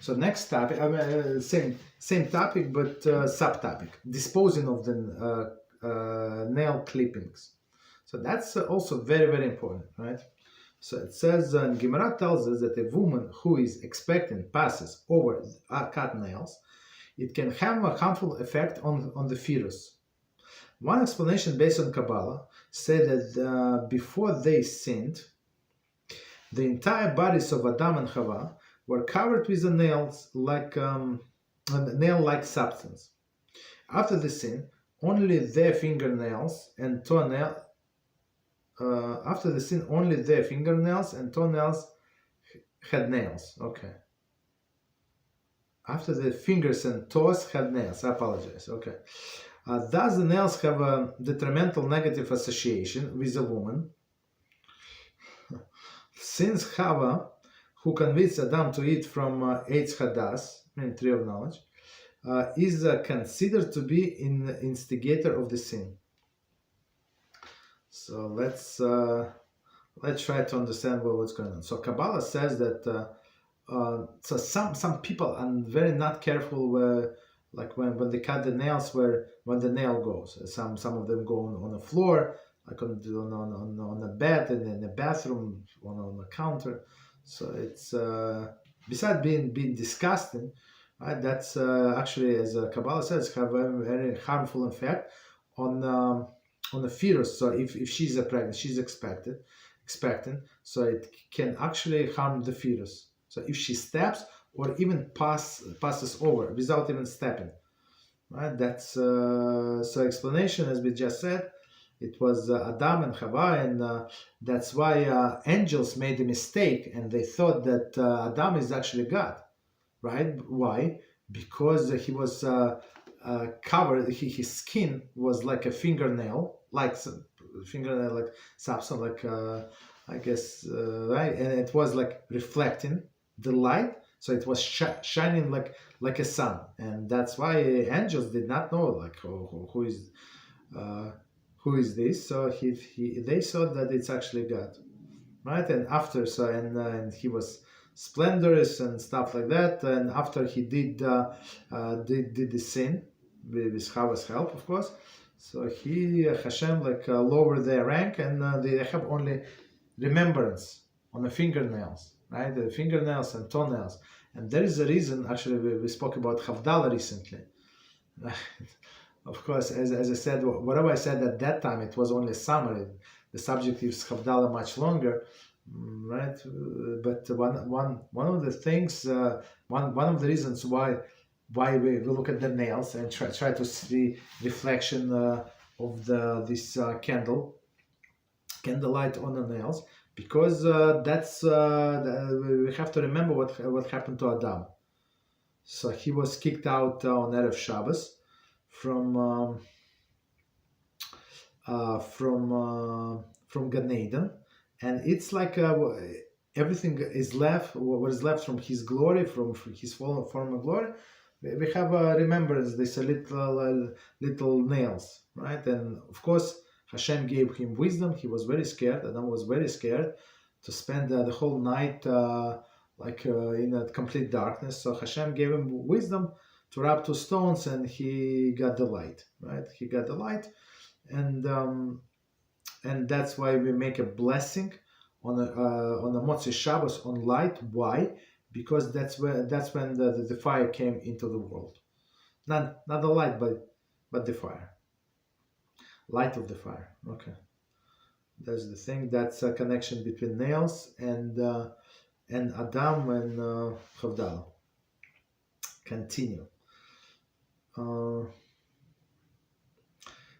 So next topic, same topic, but subtopic: disposing of the nail clippings. So that's also very, very important, right? So it says, Gemara tells us that a woman who is expectant passes over cut nails, it can have a harmful effect on the fetus. One explanation based on Kabbalah said that before they sinned, the entire bodies of Adam and Chava were covered with the nails, like nail-like substance. After the sin, only their fingernails and toenails had nails. Okay. After the fingers and toes had nails. I apologize. Okay. Thus, the nails have a detrimental negative association with a woman. Since Chava, who convinced Adam to eat from Eitz Hadas, tree of knowledge, is considered to be an instigator of the sin. So let's try to understand what's going on. So Kabbalah says that so some people are very not careful like when they cut the nails when the nail goes. Some of them go on the floor, like on a bed and in the bathroom, on the counter. So it's besides being disgusting, right? That's actually, as Kabbalah says, have a very harmful effect on the fetus. So if she's pregnant, she's expectant, so it can actually harm the fetus. So if she steps or even passes over without even stepping, right? That's so explanation, as we just said. It was Adam and Chava, and that's why angels made a mistake and they thought that Adam is actually God, right? Why? Because he was covered. His skin was like a fingernail, like substance, like I guess, right? And it was like reflecting the light, so it was shining like a sun, and that's why angels did not know like who is this. So they thought that it's actually God, right? And after and he was splendorous and stuff like that. And after he did the sin with Chava's help, of course. So Hashem lowered their rank, and they have only remembrance on the fingernails, right? The fingernails and toenails. And there is a reason, actually, we spoke about Havdalah recently. Of course, as I said, whatever I said at that time, it was only a summary. The subject is Havdalah much longer, right? But one of the things, one of the reasons why we look at the nails and try to see reflection of this candlelight on the nails, because that's we have to remember what happened to Adam. So he was kicked out on Erev Shabbos from Gan Eden, and it's like everything is left. What is left from his glory, from his former glory, we have a remembrance. These little nails, right? And of course, Hashem gave him wisdom. He was very scared. Adam was very scared to spend the whole night in a complete darkness. So Hashem gave him wisdom to rub 2 stones, and he got the light, right? He got the light, and that's why we make a blessing on the muktzeh Shabbos on light. Why? Because that's when the fire came into the world. Not the light, but the fire. Light of the fire. Okay, that's the thing. That's a connection between nails and Adam and Havdalah. Continue.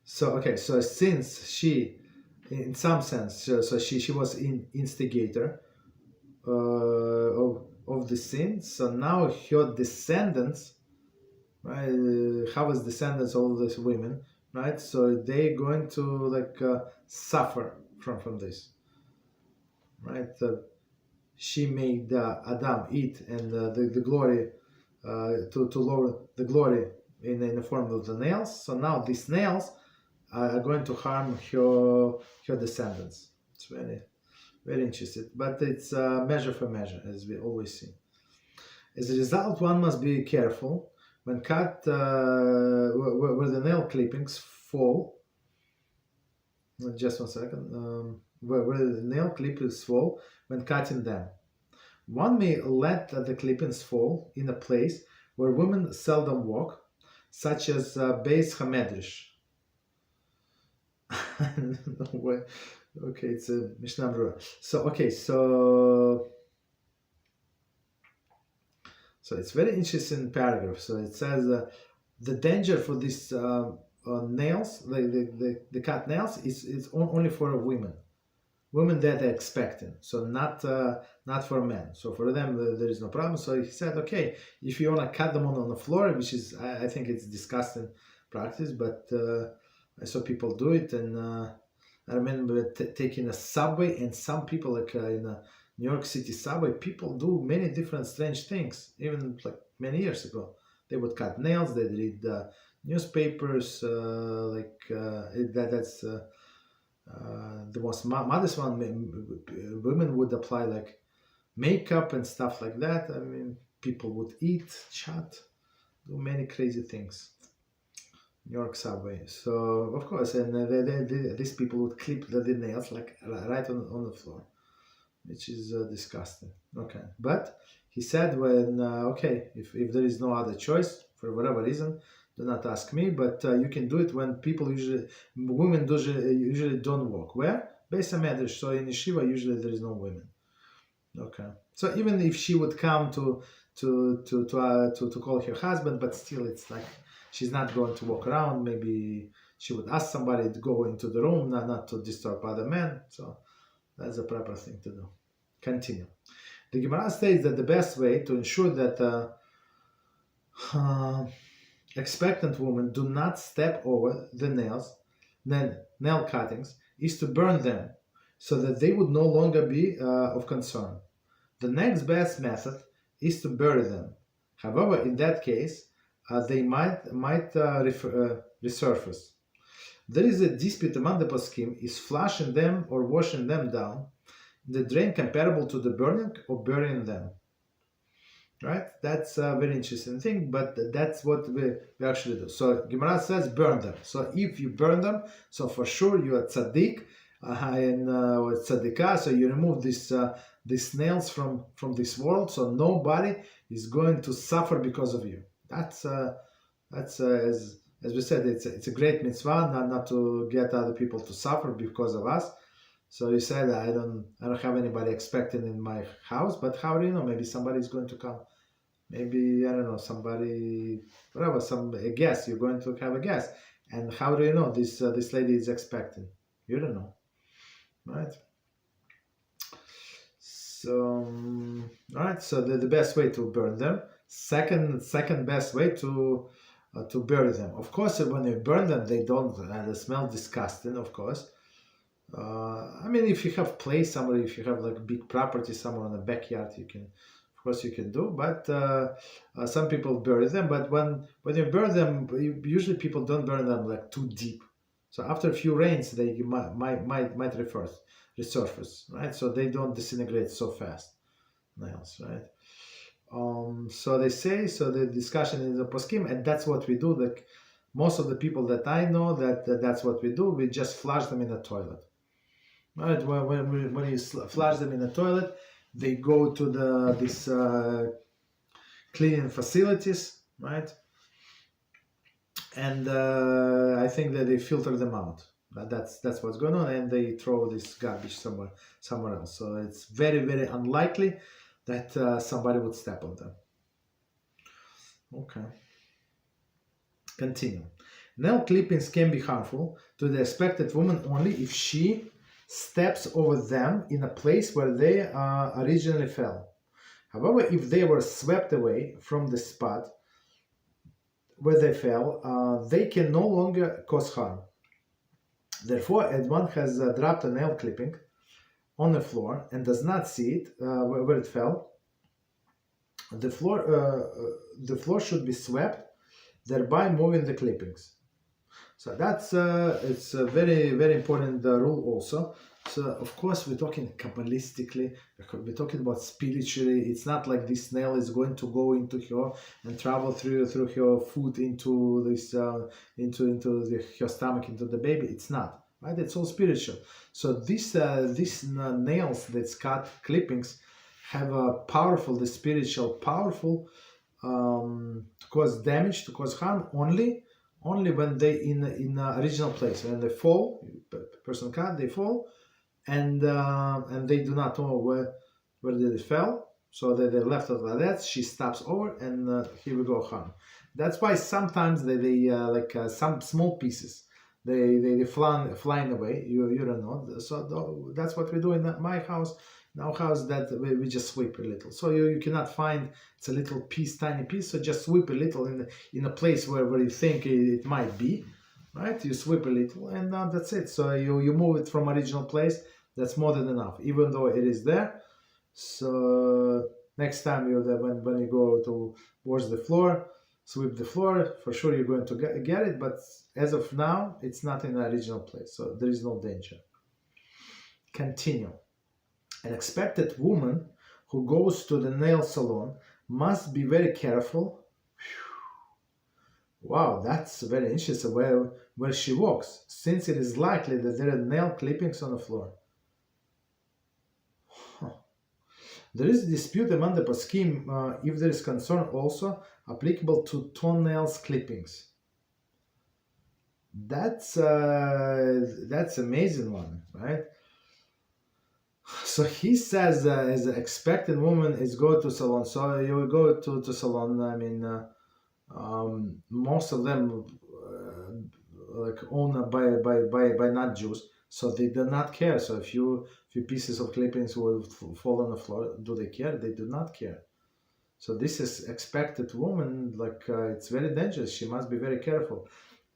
So since she, in some sense, so she was instigator of the sin. So now her descendants, right? Chava's descendants, all these women, right? So they're going to suffer from this, right? She made Adam eat, and the glory to lower the glory in the form of the nails. So now these nails are going to harm her descendants. It's very, very interesting, but it's measure for measure, as we always see. As a result, one must be careful when cut where the nail clippings fall. Just 1 second. Where the nail clippings fall when cutting them. One may let the clippings fall in a place where women seldom walk, such as Beis HaMedrash. Okay, it's a Mishnah Berurah. So it's very interesting paragraph. So it says the danger for these nails, the cut nails, is only for women that are expecting. So not for men. So for them there is no problem. So he said, okay, if you want to cut them on the floor, which is I think it's disgusting practice, but I saw people do it, and I remember taking a subway, and some people like in a New York City subway, people do many different strange things. Even like many years ago, they would cut nails, they'd read newspapers, that's the most modest one. Women would apply like makeup and stuff like that. I mean, people would eat, chat, do many crazy things. New York subway. So of course, and these people would clip the nails like right on the floor, which is disgusting. Okay, but he said when okay, if there is no other choice for whatever reason, do not ask me, but you can do it when women usually don't walk. Where? Beis HaMedrash. So in yeshiva usually there is no women. Okay, so even if she would come to call her husband, but still it's like she's not going to walk around. Maybe she would ask somebody to go into the room, not to disturb other men. So that's the proper thing to do. Continue. The Gemara states that the best way to ensure that expectant women do not step over the nail cuttings is to burn them, so that they would no longer be of concern. The next best method is to bury them. However, in that case, they might resurface. There is a dispute among the poskim: is flushing them or washing them down the drain comparable to the burning or burying them? Right? That's a very interesting thing, but that's what we actually do. So Gemara says burn them. So if you burn them, so for sure you are tzaddik or tzaddikah. So you remove these nails from this world. So nobody is going to suffer because of you. That's as we said, it's a great mitzvah not to get other people to suffer because of us. So you said I don't have anybody expecting in my house, but how do you know? Maybe somebody is going to come. Maybe I don't know, somebody, whatever, a guest. You're going to have a guest, and how do you know this lady is expecting? You don't know, right? So all right. So the best way to burn them. Second best way to bury them. Of course, when you burn them, they smell disgusting. Of course. I mean, if you have place somewhere, if you have like big property somewhere in the backyard, you can do. But some people bury them. But when you burn them, usually people don't burn them like too deep. So after a few rains, they might resurface, right? So they don't disintegrate so fast, nails, right? So they say. So the discussion is a poskim, and that's what we do. Like most of the people that I know, that's what we do. We just flush them in the toilet. Right, when you flush them in the toilet, they go to these cleaning facilities, right? And I think that they filter them out. That's what's going on, and they throw this garbage somewhere else. So it's very, very unlikely that somebody would step on them. Okay. Continue. Nail clippings can be harmful to the expected woman only if she steps over them in a place where they originally fell. However, if they were swept away from the spot where they fell, they can no longer cause harm. Therefore, as one has dropped a nail clipping on the floor and does not see it where it fell, the floor should be swept, thereby moving the clippings. So that's it's a very, very important rule also. So of course we're talking kabbalistically, we're talking about spiritually. It's not like this nail is going to go into her and travel through her foot into this her stomach, into the baby. It's not, right? It's all spiritual. So these nails that's cut clippings have a powerful, the spiritual powerful, to cause damage, to cause harm only when they in the original place. When they fall, person cut, they fall, and they do not know where they fell, so they left it like that. She stops over, and here we go, harm. That's why sometimes they some small pieces they flying away. You don't know. So that's what we do in my house. In our house, that we just sweep a little. So you cannot find it's a little piece, tiny piece. So just sweep a little in a place where you think it might be, right? You sweep a little, and that's it. So you move it from original place. That's more than enough, even though it is there. So next time when you go to wash the floor, sweep the floor, for sure you're going to get it. But as of now, it's not in the original place, so there is no danger. Continue. An expected woman who goes to the nail salon must be very careful. Wow, that's very interesting. Where she walks, since it is likely that there are nail clippings on the floor. There is a dispute among the poskim if there is concern also applicable to toenails clippings. That's amazing one, right? So he says, as an expected woman is go to salon. So you go to salon. I mean, most of them like owned by not Jews, so they do not care. So a few pieces of clippings will fall on the floor. Do they care? They do not care. So this is expected woman. Like it's very dangerous. She must be very careful.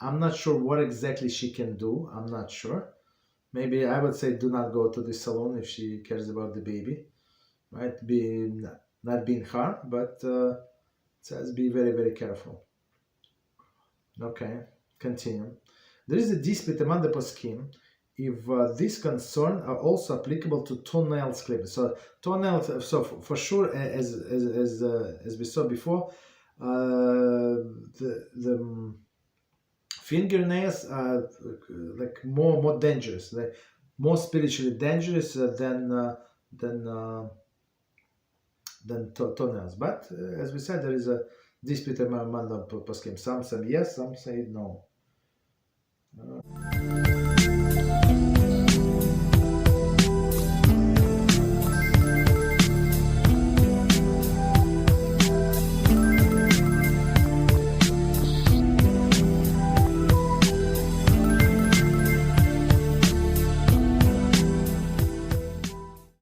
I'm not sure what exactly she can do. I'm not sure. Maybe I would say do not go to the salon if she cares about the baby, right? Not being harmed, but it says be very, very careful. Okay, continue. There is a dispute among the poskim if these concerns are also applicable to toenails clipping. So toenails, so for sure, as we saw before, the fingernails are like more dangerous, like more spiritually dangerous than toenails. But as we said, there is a dispute among the poskim. Some say yes, some say no.